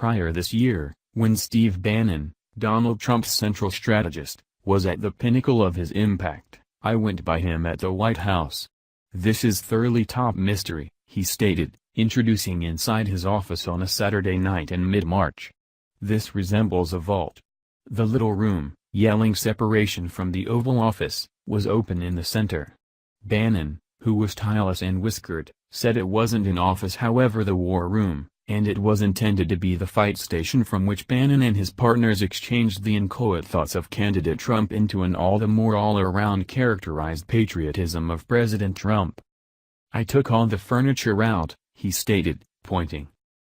prior this year, when Steve Bannon, Donald Trump's central strategist, was at the pinnacle of his impact, I went by him at the White House. This is thoroughly top mystery, he stated, introducing inside his office on a Saturday night in mid-March. This resembles a vault. The little room, yelling separation from the Oval Office, was open in the center. Bannon, who was tieless and whiskered, said it wasn't an office however the war room, and it was intended to be the fight station from which Bannon and his partners exchanged the inchoate thoughts of candidate Trump into an all the more all-around characterized patriotism of President Trump. I took all the furniture out, he stated, pointing.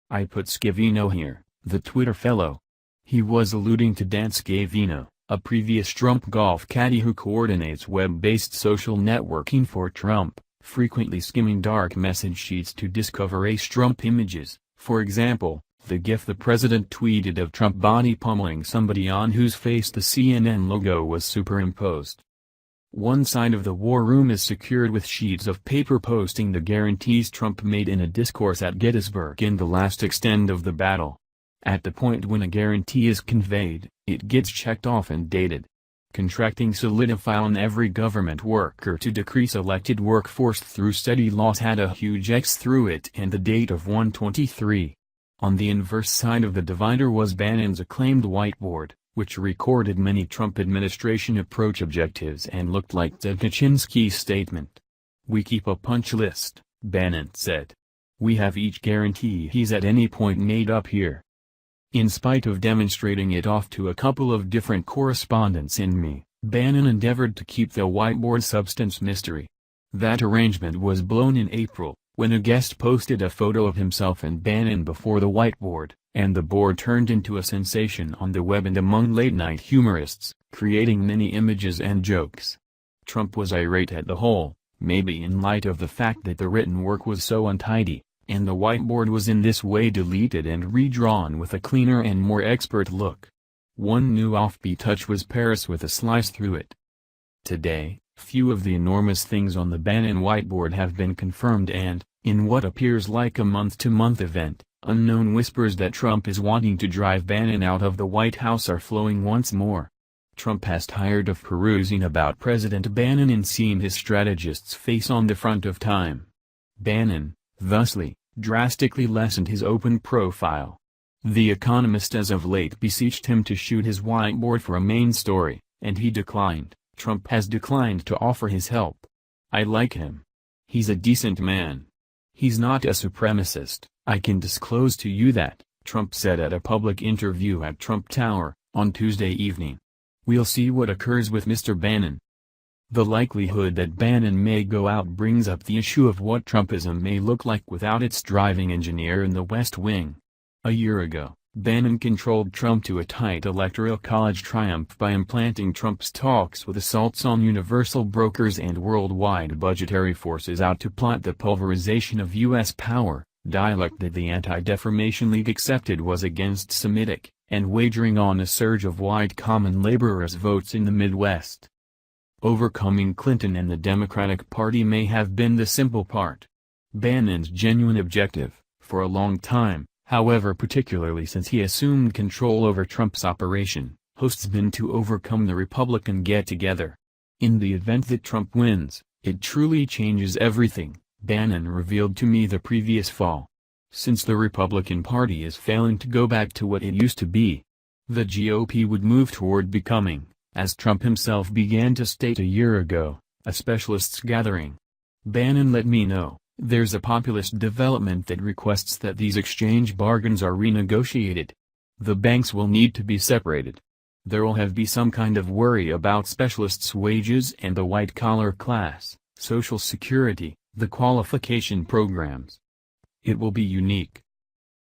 I put Scavino here, the Twitter fellow. He was alluding to Dan Scavino, a previous Trump golf caddy who coordinates web-based social networking for Trump, frequently skimming dark message sheets to discover ace-Trump images. For example, the gif the president tweeted of Trump body pummeling somebody on whose face the CNN logo was superimposed. One side of the war room is secured with sheets of paper posting the guarantees Trump made in a discourse at Gettysburg in the last extent of the battle. At the point when a guarantee is conveyed, it gets checked off and dated. Contracting solidify on every government worker to decrease elected workforce through steady loss had a huge X through it and the date of 1/23. On the inverse side of the divider was Bannon's acclaimed whiteboard, which recorded many Trump administration approach objectives and looked like Ted Kaczynski's statement. We keep a punch list, Bannon said. We have each guarantee he's at any point made up here. In spite of demonstrating it off to a couple of different correspondents in me, Bannon endeavored to keep the whiteboard substance mystery. That arrangement was blown in April, when a guest posted a photo of himself and Bannon before the whiteboard, and the board turned into a sensation on the web and among late-night humorists, creating many images and jokes. Trump was irate at the whole, maybe in light of the fact that the written work was so untidy, and the whiteboard was in this way deleted and redrawn with a cleaner and more expert look. One new offbeat touch was Paris with a slice through it. Today, few of the enormous things on the Bannon whiteboard have been confirmed and, in what appears like a month-to-month event, unknown whispers that Trump is wanting to drive Bannon out of the White House are flowing once more. Trump has tired of perusing about President Bannon and seeing his strategist's face on the front of Time. Bannon, thusly, drastically lessened his open profile. The Economist as of late beseeched him to shoot his whiteboard for a main story, and he declined. Trump has declined to offer his help. I like him. He's a decent man. He's not a supremacist, I can disclose to you that, Trump said at a public interview at Trump Tower, on Tuesday evening. We'll see what occurs with Mr. Bannon. The likelihood that Bannon may go out brings up the issue of what Trumpism may look like without its driving engineer in the West Wing. A year ago, Bannon controlled Trump to a tight electoral college triumph by implanting Trump's talks with assaults on universal brokers and worldwide budgetary forces out to plot the pulverization of U.S. power, dialect that the Anti-Defamation League accepted was against Semitic, and wagering on a surge of white common laborers' votes in the Midwest. Overcoming Clinton and the Democratic Party may have been the simple part. Bannon's genuine objective, for a long time, however, particularly since he assumed control over Trump's operation, has been to overcome the Republican get-together. In the event that Trump wins, it truly changes everything, Bannon revealed to me the previous fall. Since the Republican Party is failing to go back to what it used to be, the GOP would move toward becoming, as Trump himself began to state a year ago, a specialists gathering. Bannon let me know, there's a populist development that requests that these exchange bargains are renegotiated. The banks will need to be separated. There will have be some kind of worry about specialists' wages and the white-collar class, Social Security, the qualification programs. It will be unique.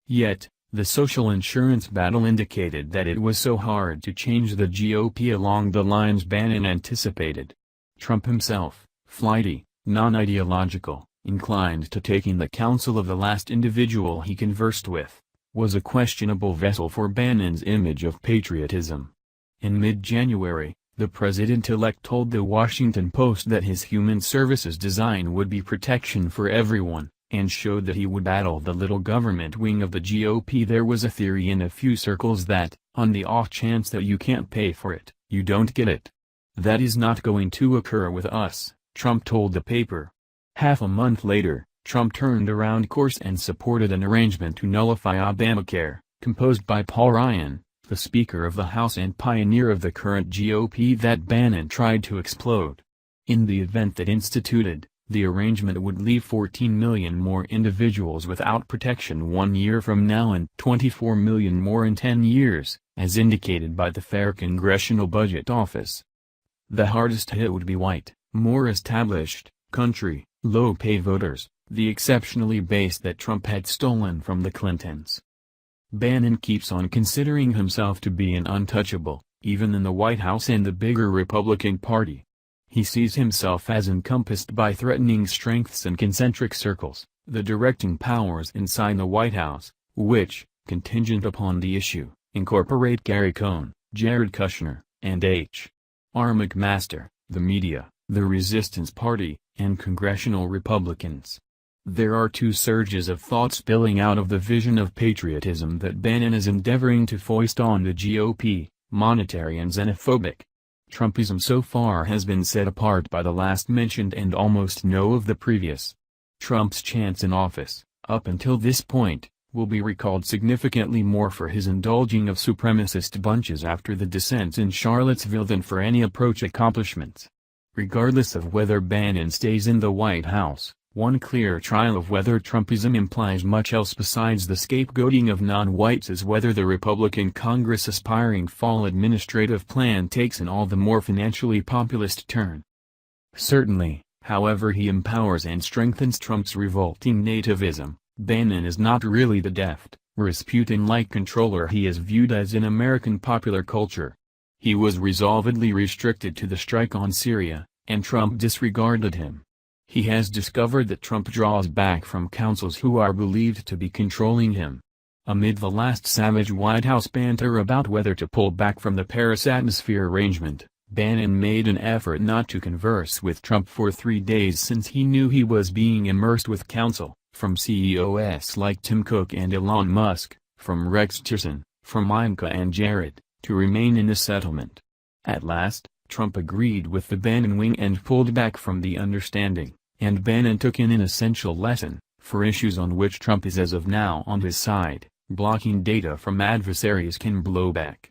Yet, the social insurance battle indicated that it was so hard to change the GOP along the lines Bannon anticipated. Trump himself, flighty, non-ideological, inclined to taking the counsel of the last individual he conversed with, was a questionable vessel for Bannon's image of patriotism. In mid-January, the president-elect told the Washington Post that his human services design would be protection for everyone, and showed that he would battle the little government wing of the GOP. There was a theory in a few circles that, on the off chance that you can't pay for it, you don't get it. That is not going to occur with us, Trump told the paper. Half a month later, Trump turned around course and supported an arrangement to nullify Obamacare, composed by Paul Ryan, the Speaker of the House and pioneer of the current GOP that Bannon tried to explode. In the event that instituted, the arrangement would leave 14 million more individuals without protection 1 year from now and 24 million more in 10 years, as indicated by the Fair Congressional Budget Office. The hardest hit would be white, more established, country, low-pay voters, the exceptionally base that Trump had stolen from the Clintons. Bannon keeps on considering himself to be an untouchable, even in the White House and the bigger Republican Party. He sees himself as encompassed by threatening strengths and concentric circles, the directing powers inside the White House, which, contingent upon the issue, incorporate Gary Cohn, Jared Kushner, and H.R. McMaster, the media, the Resistance Party, and congressional Republicans. There are two surges of thought spilling out of the vision of patriotism that Bannon is endeavoring to foist on the GOP, monetary and xenophobic. Trumpism so far has been set apart by the last mentioned and almost no of the previous. Trump's chance in office, up until this point, will be recalled significantly more for his indulging of supremacist bunches after the dissents in Charlottesville than for any approach accomplishments. Regardless of whether Bannon stays in the White House, one clear trial of whether Trumpism implies much else besides the scapegoating of non-whites is whether the Republican Congress' aspiring fall administrative plan takes an all the more financially populist turn. Certainly, however he empowers and strengthens Trump's revolting nativism, Bannon is not really the deft, Rasputin-like controller he is viewed as in American popular culture. He was resolvedly restricted to the strike on Syria, and Trump disregarded him. He has discovered that Trump draws back from counsels who are believed to be controlling him. Amid the last savage White House banter about whether to pull back from the Paris atmosphere arrangement, Bannon made an effort not to converse with Trump for 3 days since he knew he was being immersed with counsel, from CEOs like Tim Cook and Elon Musk, from Rex Tillerson, from Ivanka and Jared, to remain in the settlement. At last, Trump agreed with the Bannon wing and pulled back from the understanding. And Bannon took in an essential lesson, for issues on which Trump is as of now on his side, blocking data from adversaries can blow back.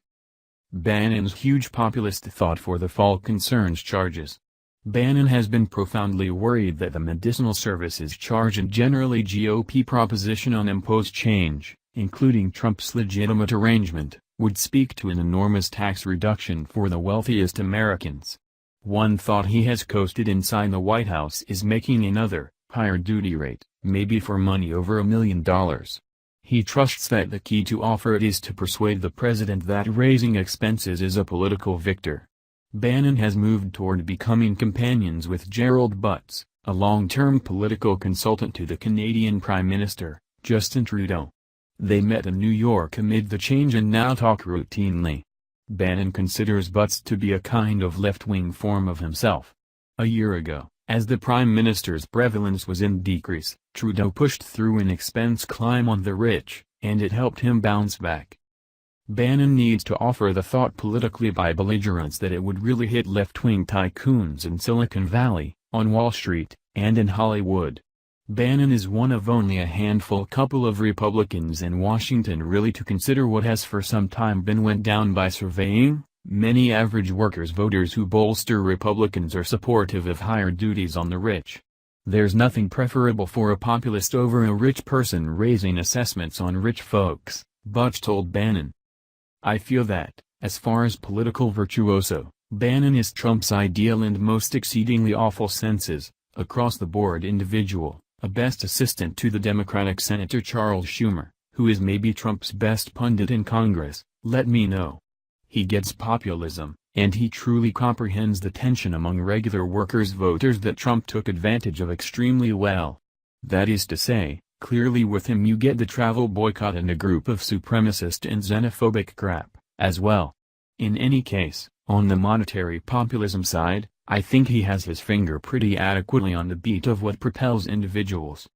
Bannon's huge populist thought for the fall concerns charges. Bannon has been profoundly worried that the medicinal services charge and generally GOP proposition on imposed change, including Trump's legitimate arrangement, would speak to an enormous tax reduction for the wealthiest Americans. One thought he has coasted inside the White House is making another, higher duty rate, maybe for money over $1 million. He trusts that the key to offer it is to persuade the president that raising expenses is a political victor. Bannon has moved toward becoming companions with Gerald Butts, a long-term political consultant to the Canadian Prime Minister, Justin Trudeau. They met in New York amid the change and now talk routinely. Bannon considers Butts to be a kind of left-wing form of himself. A year ago, as the Prime Minister's prevalence was in decrease, Trudeau pushed through an expense climb on the rich, and it helped him bounce back. Bannon needs to offer the thought politically by belligerence that it would really hit left-wing tycoons in Silicon Valley, on Wall Street, and in Hollywood. Bannon is one of only a couple of Republicans in Washington really to consider what has for some time been went down by surveying. Many average workers' voters who bolster Republicans are supportive of higher duties on the rich. There's nothing preferable for a populist over a rich person raising assessments on rich folks, Butts told Bannon. I feel that, as far as political virtuoso, Bannon is Trump's ideal and most exceedingly awful senses, across-the-board individual. A best assistant to the Democratic Senator Charles Schumer, who is maybe Trump's best pundit in Congress, let me know. He gets populism, and he truly comprehends the tension among regular workers' voters that Trump took advantage of extremely well. That is to say, clearly with him you get the travel boycott and a group of supremacist and xenophobic crap, as well. In any case, on the monetary populism side, I think he has his finger pretty adequately on the beat of what propels individuals.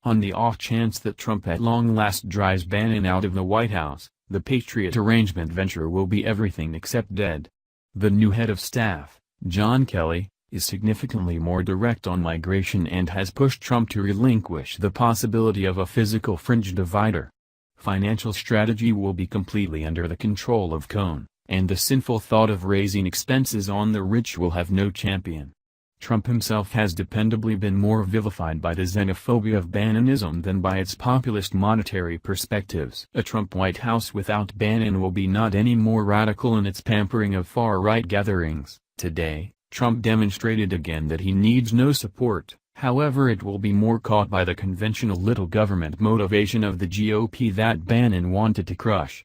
On the off chance that Trump at long last drives Bannon out of the White House, the Patriot arrangement venture will be everything except dead. The new head of staff, John Kelly, is significantly more direct on migration and has pushed Trump to relinquish the possibility of a physical fringe divider. Financial strategy will be completely under the control of Cohn, and the sinful thought of raising expenses on the rich will have no champion. Trump himself has dependably been more vivified by the xenophobia of Bannonism than by its populist monetary perspectives. A Trump White House without Bannon will be not any more radical in its pampering of far-right gatherings. Today, Trump demonstrated again that he needs no support, however it will be more caught by the conventional little government motivation of the GOP that Bannon wanted to crush.